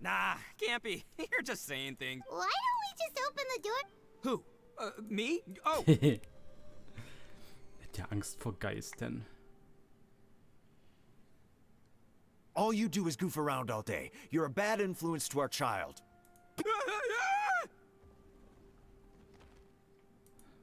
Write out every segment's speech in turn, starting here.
Nah, can't be. You're just saying things. Why don't we just open the door? Who? Me? Oh. Hat ja Angst vor Geistern. All you do is goof around all day. You're a bad influence to our child.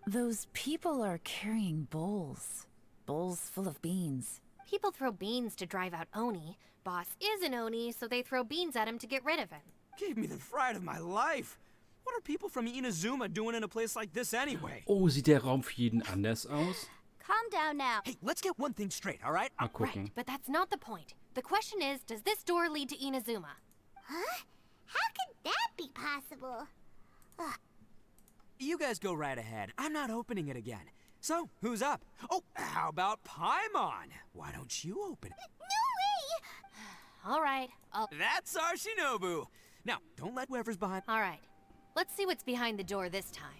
Those people are carrying bowls. Bowls full of beans. People throw beans to drive out Oni. Boss is an Oni, so they throw beans at him to get rid of him. Gave me the fright of my life. What are people from Inazuma doing in a place like this anyway? Oh, sieht der Raum für jeden anders aus? Calm down now. Hey, let's get one thing straight, all right? Mal gucken. Right, but that's not the point. The question is, does this door lead to Inazuma? Huh? How could that be possible? You guys go right ahead. I'm not opening it again. So, who's up? Oh, how about Paimon? Why don't you open it? No way! All right, That's our Shinobu. Now, don't let whoever's behind. all right. Let's see what's behind the door this time.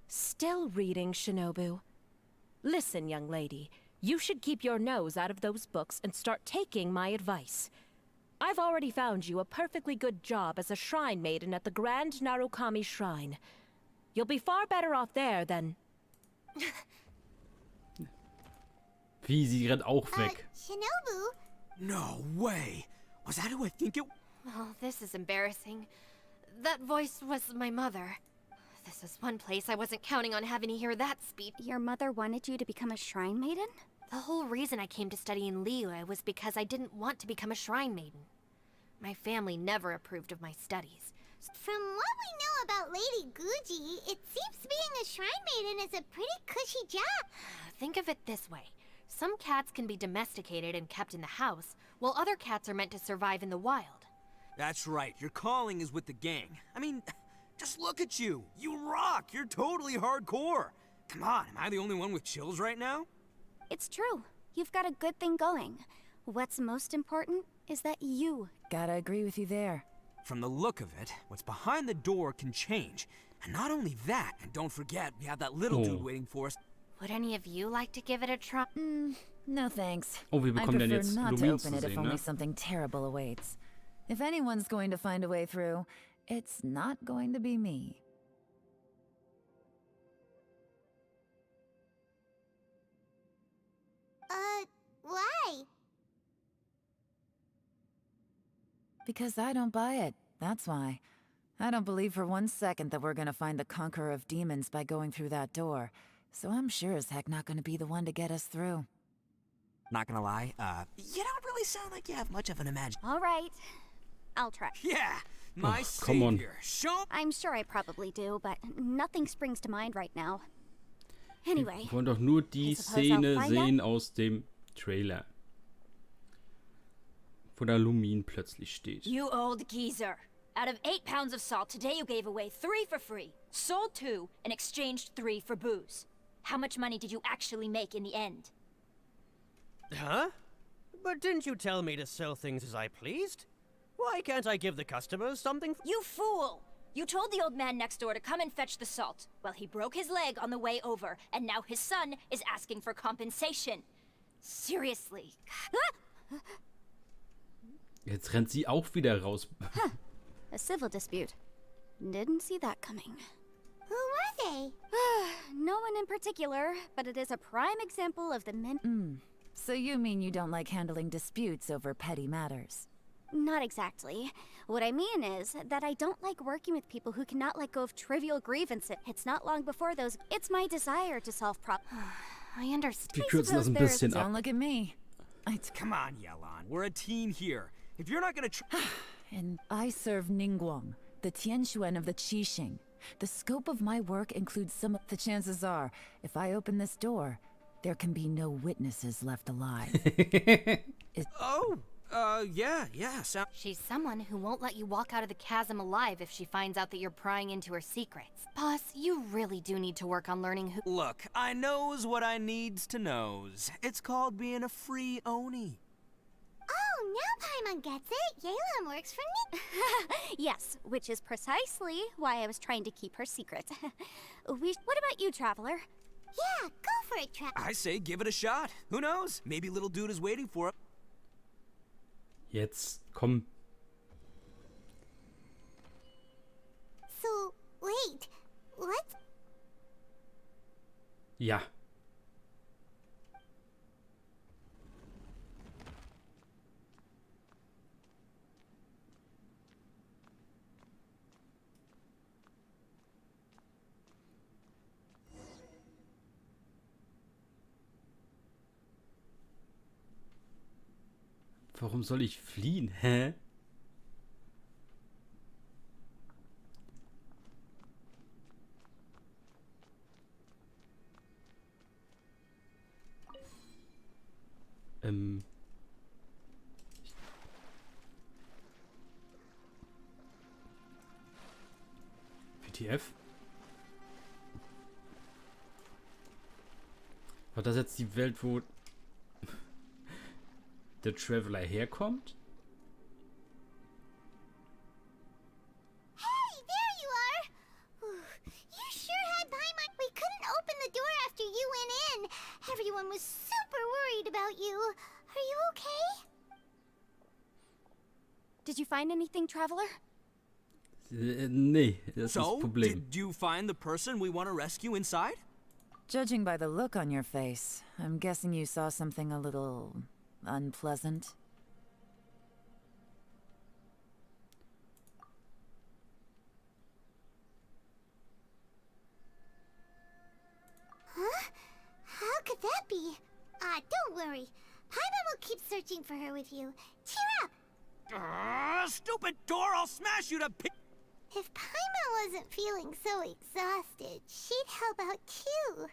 Still reading, Shinobu. Listen, young lady. You should keep your nose out of those books and start taking my advice. I've already found you a perfectly good job as a shrine maiden at the Grand Narukami Shrine. You'll be far better off there than... Wie, sie rennt auch weg. Shinobu? No way. Was that who I think it... Oh, this is embarrassing. That voice was my mother. This is one place I wasn't counting on having to hear that speech. Your mother wanted you to become a shrine maiden? The whole reason I came to study in Liyue was because I didn't want to become a shrine maiden. My family never approved of my studies. From what we know about Lady Guji, it seems being a shrine maiden is a pretty cushy job. Think of it this way. Some cats can be domesticated and kept in the house, while other cats are meant to survive in the wild. That's right. Your calling is with the gang. I mean, just look at you. You rock. You're totally hardcore. Come on, am I the only one with chills right now? It's true. You've got a good thing going. What's most important is that you... Gotta agree with you there. From the look of it, what's behind the door can change. And not only that, and don't forget, we have that little dude waiting for us. Would any of you like to give it a try? No thanks. Oh, wir I bekommen dann prefer jetzt not to Lumin open zu it if sehen, only ne? something terrible awaits. If anyone's going to find a way through, it's not going to be me. Why? Because I don't buy it, that's why. I don't believe for one second that we're gonna find the Conqueror of Demons by going through that door. So I'm sure as heck not gonna be the one to get us through. Not gonna lie, you don't really sound like you have much of an imagination. All right. I'll try. Yeah, my Oh, come on. savior. Show... I'm sure I probably do, but nothing springs to mind right now. Anyway, Wir wollen doch nur die I suppose I'll Szene find sehen aus dem Trailer. Wo da Lumin plötzlich steht. You old geezer. Out of 8 pounds of salt, today you gave away 3 for free, sold 2, and exchanged 3 for booze. How much money did you actually make in the end? Huh? But didn't you tell me to sell things as I pleased? Why can't I give the customers something? You fool! You told the old man next door to come and fetch the salt. Well, he broke his leg on the way over, and now his son is asking for compensation. Seriously. Jetzt rennt sie auch wieder raus. a civil dispute. Didn't see that coming. Who were they? No one in particular, but it is a prime example of the So you mean you don't like handling disputes over petty matters? Not exactly. What I mean is that I don't like working with people who cannot let go of trivial grievances. It's not long before those. It's my desire to solve problems. I understand. Wir kürzen das ein bisschen ab. Don't look at me. Come on, Yelan. We're a team here. If you're not gonna And I serve Ningguang, the Tianxuan of the Qixing. The scope of my work includes some. The chances are, if I open this door, there can be no witnesses left alive. yeah, She's someone who won't let you walk out of the chasm alive if she finds out that you're prying into her secrets. Boss, you really do need to work on learning who— Look, I knows what I needs to knows. It's called being a free Oni. Oh Now Paimon gets it. Yelan works for me. Yes, which is precisely why I was trying to keep her secret. What about you, Traveler? Yeah, go for it, I say give it a shot. Who knows? Maybe little dude is waiting for it. Jetzt komm. So, wait. What? Ja. Warum soll ich fliehen? Hä? WTF? War das jetzt die Welt, wo der Traveler herkommt? Hey, there you are! You sure had Paimon. We couldn't open the door after you went in. Everyone was super worried about you. Are you okay? Did you find anything, Traveler? Nee, das ist das So, Problem. did you find the person we want to rescue inside? Judging by the look on your face, I'm guessing you saw something a little unpleasant. Huh? How could that be? Don't worry. Paimon will keep searching for her with you. Cheer up! Stupid door! I'll smash you to pi- If Paimon wasn't feeling so exhausted, she'd help out too.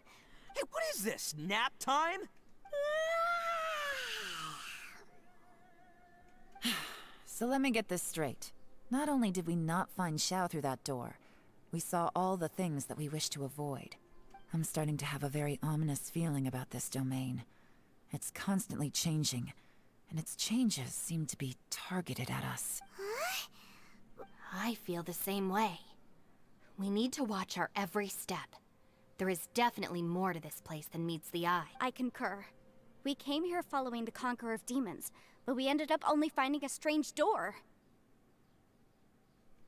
Hey, what is this? Nap time? So let me get this straight. Not only did we not find Xiao through that door, we saw all the things that we wish to avoid. I'm starting to have a very ominous feeling about this domain. It's constantly changing, and its changes seem to be targeted at us. I feel the same way. We need to watch our every step. There is definitely more to this place than meets the eye. I concur. We came here following the Conqueror of Demons, but we ended up only finding a strange door.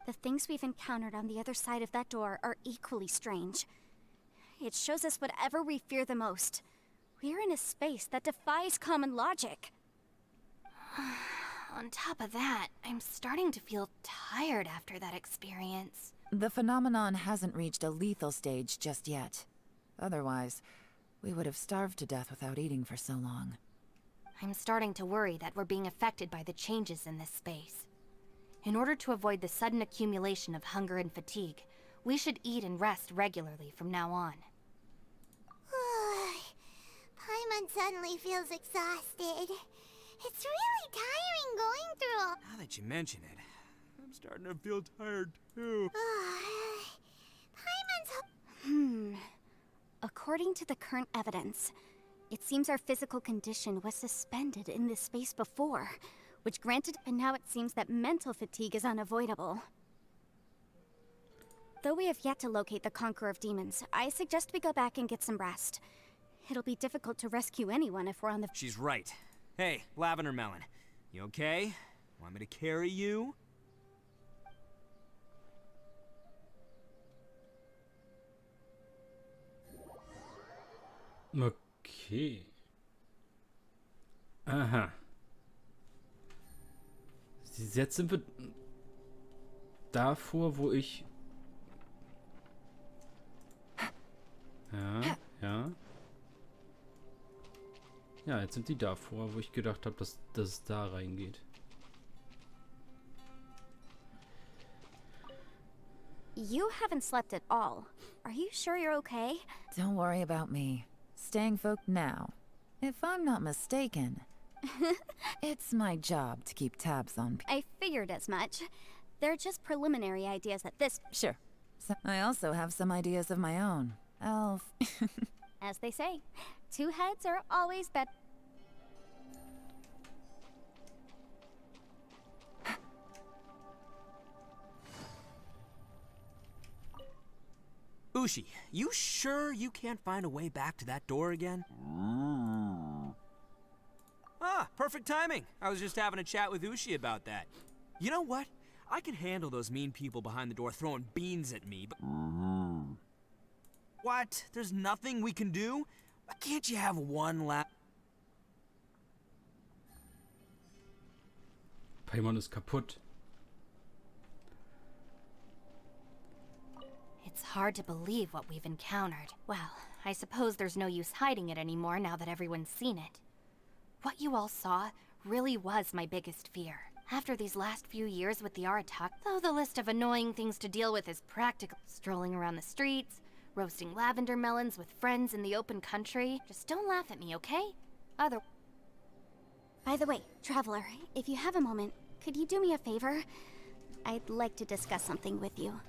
The things we've encountered on the other side of that door are equally strange. It shows us whatever we fear the most. We're in a space that defies common logic. On top of that, I'm starting to feel tired after that experience. The phenomenon hasn't reached a lethal stage just yet. Otherwise, we would have starved to death without eating for so long. I'm starting to worry that we're being affected by the changes in this space. In order to avoid the sudden accumulation of hunger and fatigue, we should eat and rest regularly from now on. Paimon suddenly feels exhausted. It's really tiring going through all... Now that you mention it, I'm starting to feel tired too. Paimon's... According to the current evidence, it seems our physical condition was suspended in this space before, which granted, and now it seems that mental fatigue is unavoidable. Though we have yet to locate the Conqueror of Demons, I suggest we go back and get some rest. It'll be difficult to rescue anyone if we're on the... She's right. Hey, Lavender Melon, you okay? Want me to carry you? Okay. Aha. Jetzt sind wir davor, wo ich... Ja, ja. Ja, jetzt sind die davor, wo ich gedacht habe, dass es da reingeht. You haven't slept at all. Are you sure you're okay? Don't worry about me. Staying folk now. If I'm not mistaken, it's my job to keep tabs on people. I figured as much. They're just preliminary ideas at this... Sure. So I also have some ideas of my own. Elf. As they say, two heads are always better. Ushi, you sure you can't find a way back to that door again? Ah, perfect timing. I was just having a chat with Ushi about that. You know what? I can handle those mean people behind the door throwing beans at me, but... What? There's nothing we can do? Why can't you have one lap? Paimon ist kaputt. It's hard to believe what we've encountered. Well, I suppose there's no use hiding it anymore now that everyone's seen it. What you all saw really was my biggest fear. After these last few years with the Aratak, though the list of annoying things to deal with is practical. Strolling around the streets, roasting lavender melons with friends in the open country. Just don't laugh at me, okay? By the way, Traveler, if you have a moment, could you do me a favor? I'd like to discuss something with you.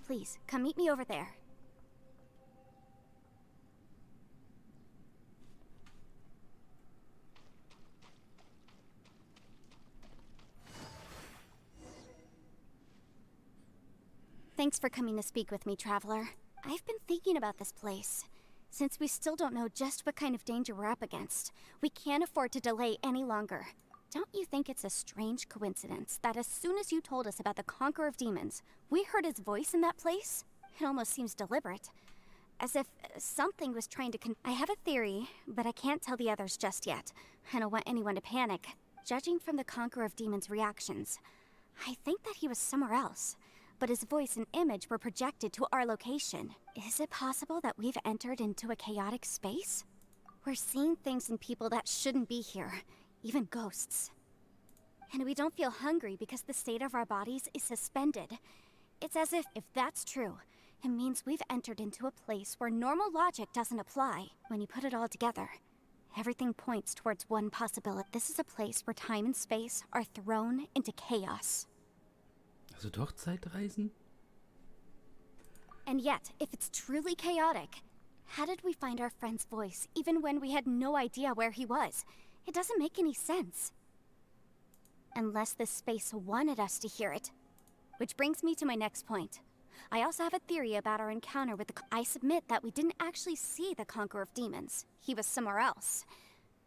Please, come meet me over there. Thanks for coming to speak with me, Traveler. I've been thinking about this place. Since we still don't know just what kind of danger we're up against, we can't afford to delay any longer. Don't you think it's a strange coincidence that as soon as you told us about the Conqueror of Demons, we heard his voice in that place? It almost seems deliberate. As if something was trying to I have a theory, but I can't tell the others just yet. I don't want anyone to panic. Judging from the Conqueror of Demons' reactions, I think that he was somewhere else, but his voice and image were projected to our location. Is it possible that we've entered into a chaotic space? We're seeing things in people that shouldn't be here, even ghosts. And we don't feel hungry because the state of our bodies is suspended. It's as if that's true, it means we've entered into a place where normal logic doesn't apply. When you put it all together, everything points towards one possibility. This is a place where time and space are thrown into chaos. Also doch Zeitreisen? And yet, if it's truly chaotic, how did we find our friend's voice even when we had no idea where he was? It doesn't make any sense. Unless this space wanted us to hear it. Which brings me to my next point. I also have a theory about our encounter with I submit that we didn't actually see the Conqueror of Demons. He was somewhere else.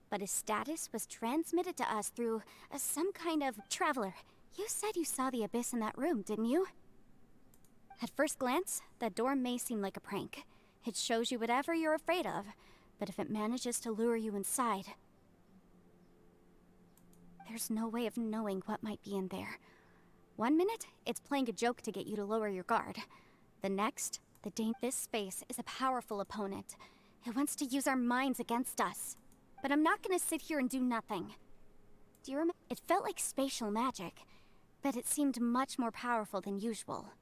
But his status was transmitted to us through some kind of... Traveler, you said you saw the abyss in that room, didn't you? At first glance, that door may seem like a prank. It shows you whatever you're afraid of, but if it manages to lure you inside... There's no way of knowing what might be in there. One minute, it's playing a joke to get you to lower your guard. The next, this space is a powerful opponent. It wants to use our minds against us. But I'm not gonna sit here and do nothing. Do you remember? It felt like spatial magic, but it seemed much more powerful than usual.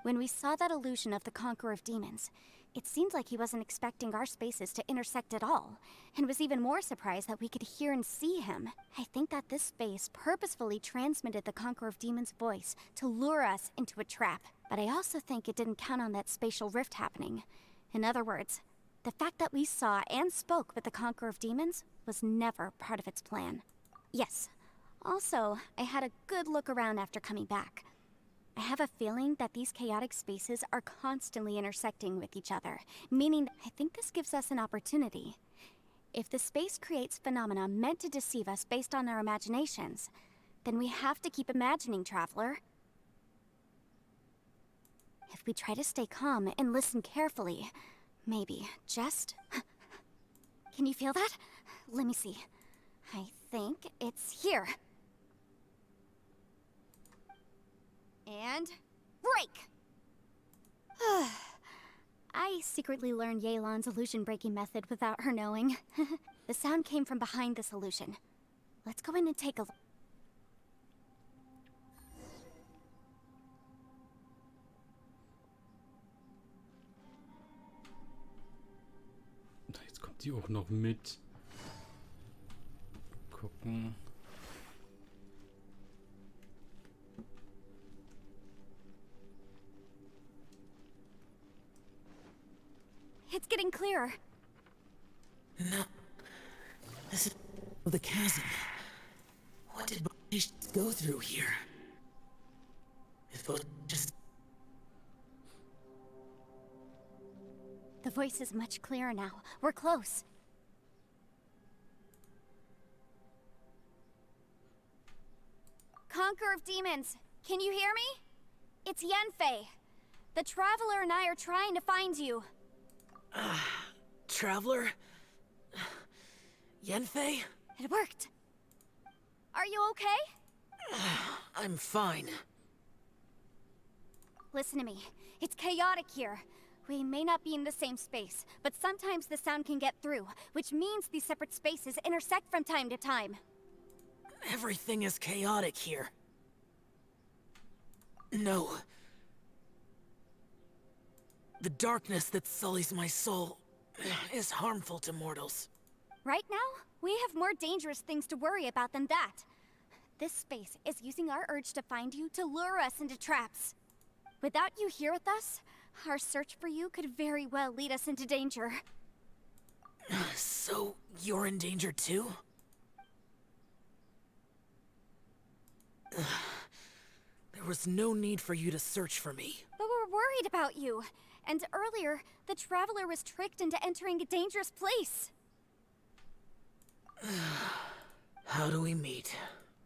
When we saw that illusion of the Conqueror of Demons, it seemed like he wasn't expecting our spaces to intersect at all, and was even more surprised that we could hear and see him. I think that this space purposefully transmitted the Conqueror of Demons' voice to lure us into a trap. But I also think it didn't count on that spatial rift happening. In other words, the fact that we saw and spoke with the Conqueror of Demons was never part of its plan. Yes. Also, I had a good look around after coming back. I have a feeling that these chaotic spaces are constantly intersecting with each other, meaning I think this gives us an opportunity. If the space creates phenomena meant to deceive us based on our imaginations, then we have to keep imagining, Traveler. If we try to stay calm and listen carefully, maybe, just... Can you feel that? Let me see. I think it's here. And break! I secretly learned Yelan's illusion-breaking method without her knowing. The sound came from behind this illusion. Let's go in and take a look. Jetzt kommt die auch noch mit. Gucken. It's getting clearer. No. This is the chasm. What did Beliebtes go through here? If it was just... The voice is much clearer now. We're close. Conqueror of Demons, can you hear me? It's Yanfei. The Traveler and I are trying to find you. Traveler? Yanfei? It worked. Are you okay? I'm fine. Listen to me. It's chaotic here. We may not be in the same space, but sometimes the sound can get through, which means these separate spaces intersect from time to time. Everything is chaotic here. No. The darkness that sullies my soul is harmful to mortals. Right now, we have more dangerous things to worry about than that. This space is using our urge to find you to lure us into traps. Without you here with us, our search for you could very well lead us into danger. So, you're in danger too? There was no need for you to search for me. But we're worried about you. And earlier, the Traveler was tricked into entering a dangerous place. How do we meet?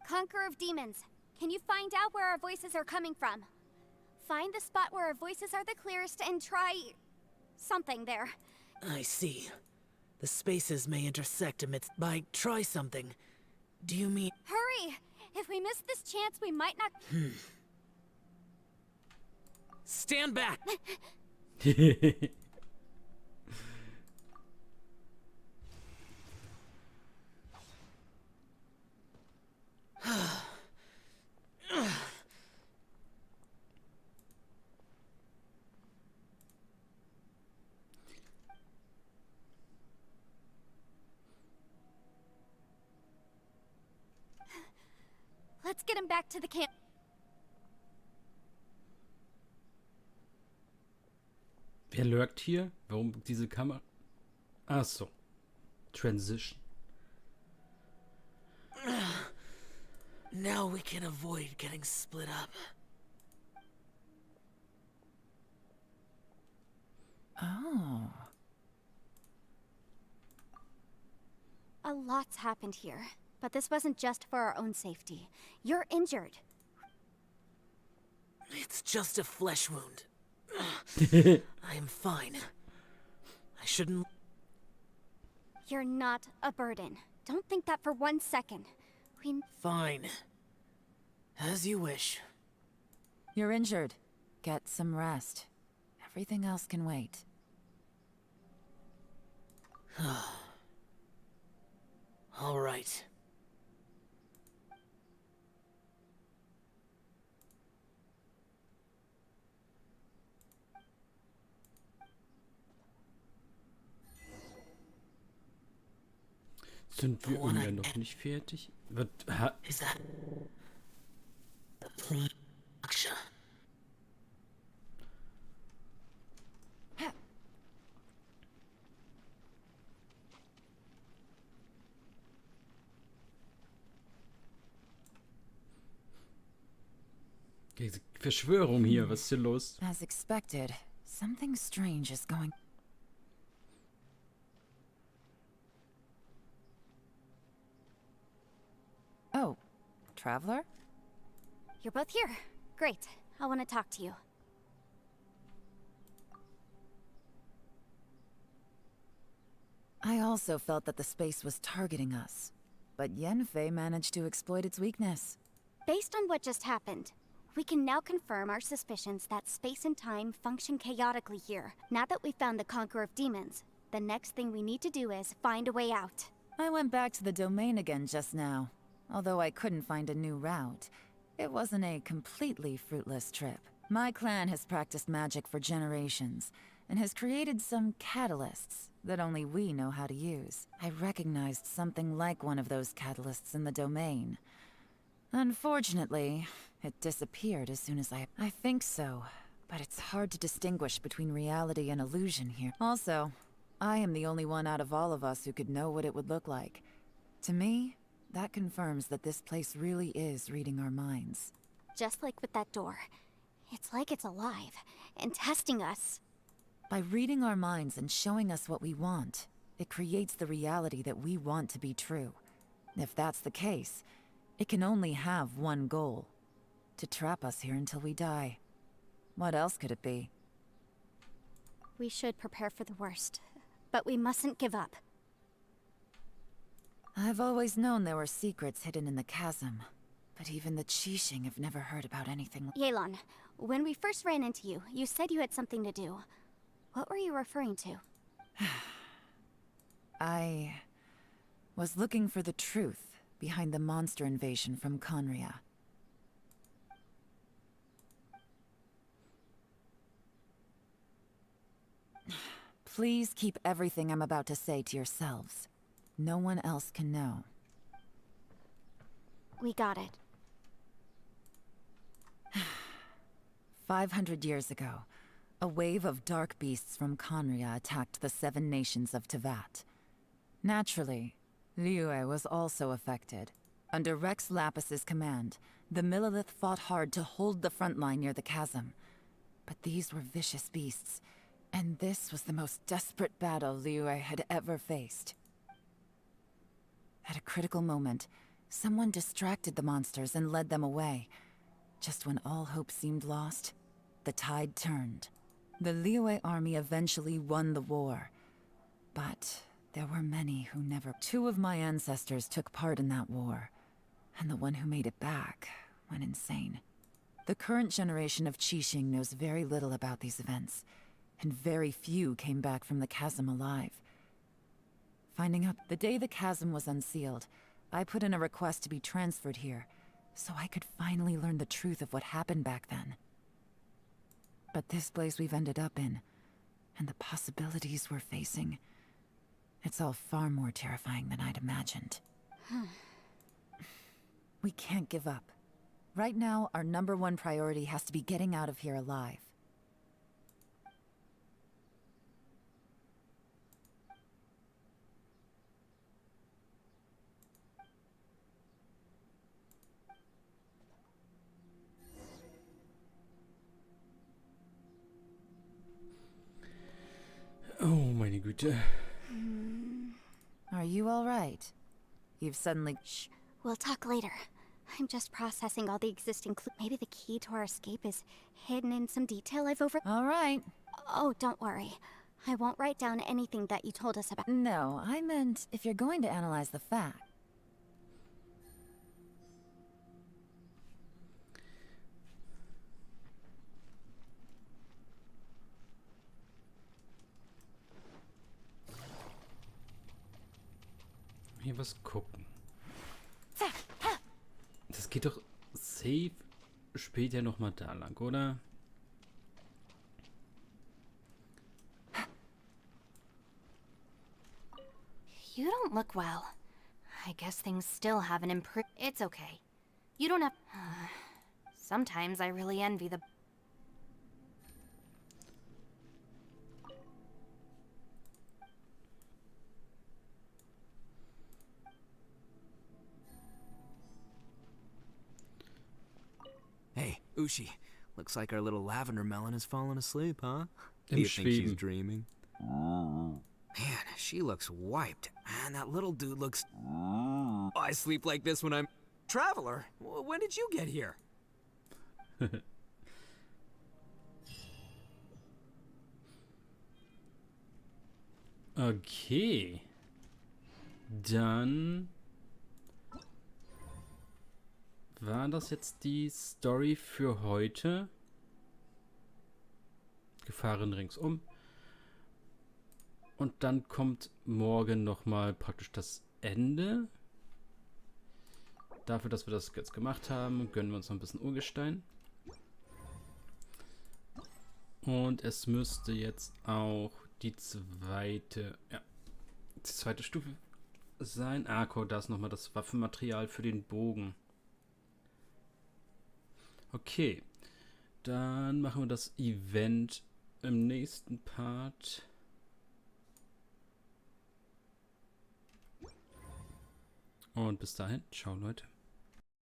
Conqueror of Demons, can you find out where our voices are coming from? Find the spot where our voices are the clearest and try... something there. I see. The spaces may intersect amidst... By try something, do you mean... Hurry! If we miss this chance, we might not... Stand back! Let's get him back to the camp. Wer lurkt hier? Warum diese Kamera? Ach so. Transition. Now we can avoid getting split up. Oh. A lot's happened here, but this wasn't just for our own safety. You're injured. It's just a flesh wound. I am fine. I shouldn't... You're not a burden. Don't think that for 1 second. Fine. As you wish. You're injured. Get some rest. Everything else can wait. All right. Sind wir irgendwie noch nicht fertig? Is that the production? Verschwörung hier, was ist hier los? As expected, something strange is going... Oh, Traveler? You're both here. Great. I want to talk to you. I also felt that the space was targeting us, but Yanfei managed to exploit its weakness. Based on what just happened, we can now confirm our suspicions that space and time function chaotically here. Now that we've found the Conqueror of Demons, the next thing we need to do is find a way out. I went back to the domain again just now. Although I couldn't find a new route, it wasn't a completely fruitless trip. My clan has practiced magic for generations, and has created some catalysts that only we know how to use. I recognized something like one of those catalysts in the domain. Unfortunately, it disappeared as soon as I think so, but it's hard to distinguish between reality and illusion here. Also, I am the only one out of all of us who could know what it would look like. To me, that confirms that this place really is reading our minds. Just like with that door. It's like it's alive, and testing us. By reading our minds and showing us what we want, it creates the reality that we want to be true. If that's the case, it can only have one goal: to trap us here until we die. What else could it be? We should prepare for the worst, but we mustn't give up. I've always known there were secrets hidden in the chasm, but even the Qixing have never heard about anything. Yelan, when we first ran into you, you said you had something to do. What were you referring to? I was looking for the truth behind the monster invasion from Conria. Please keep everything I'm about to say to yourselves. No one else can know. We got it. 500 years ago, a wave of dark beasts from Conria attacked the 7 nations of Tevat. Naturally, Liyue was also affected. Under Rex Lapis's command, the Millelith fought hard to hold the front line near the chasm. But these were vicious beasts, and this was the most desperate battle Liyue had ever faced. At a critical moment, someone distracted the monsters and led them away. Just when all hope seemed lost, the tide turned. The Liyue army eventually won the war. But there were many who never... 2 of my ancestors took part in that war, and the one who made it back went insane. The current generation of Qixing knows very little about these events, and very few came back from the chasm alive. Finding out the day the chasm was unsealed, I put in a request to be transferred here, so I could finally learn the truth of what happened back then. But this place we've ended up in, and the possibilities we're facing, it's all far more terrifying than I'd imagined. We can't give up. Right now, our #1 priority has to be getting out of here alive. Oh, meine Güte. Are you all right? You've suddenly... Shh, we'll talk later. I'm just processing all the existing clues. Maybe the key to our escape is hidden in some detail I've over... All right. Oh, don't worry. I won't write down anything that you told us about. No, I meant if you're going to analyze the fact. Hier was gucken. Das geht doch safe später nochmal da lang, oder? You don't look well. I guess things still haven't improved. It's okay. You don't have... Sometimes I really envy the... Hey, Ushi. Looks like our little lavender melon has fallen asleep, huh? Im You think she's Schweben. dreaming? Man, she looks wiped. Man, that little dude looks... I sleep like this when I'm... Traveler, when did you get here? Okay. Dann war das jetzt die Story für heute. Gefahren ringsum. Und dann kommt morgen nochmal praktisch das Ende. Dafür, dass wir das jetzt gemacht haben, gönnen wir uns noch ein bisschen Urgestein. Und es müsste jetzt auch die zweite Stufe sein. Arco, da ist nochmal das Waffenmaterial für den Bogen. Okay. Dann machen wir das Event im nächsten Part. Und bis dahin, ciao Leute.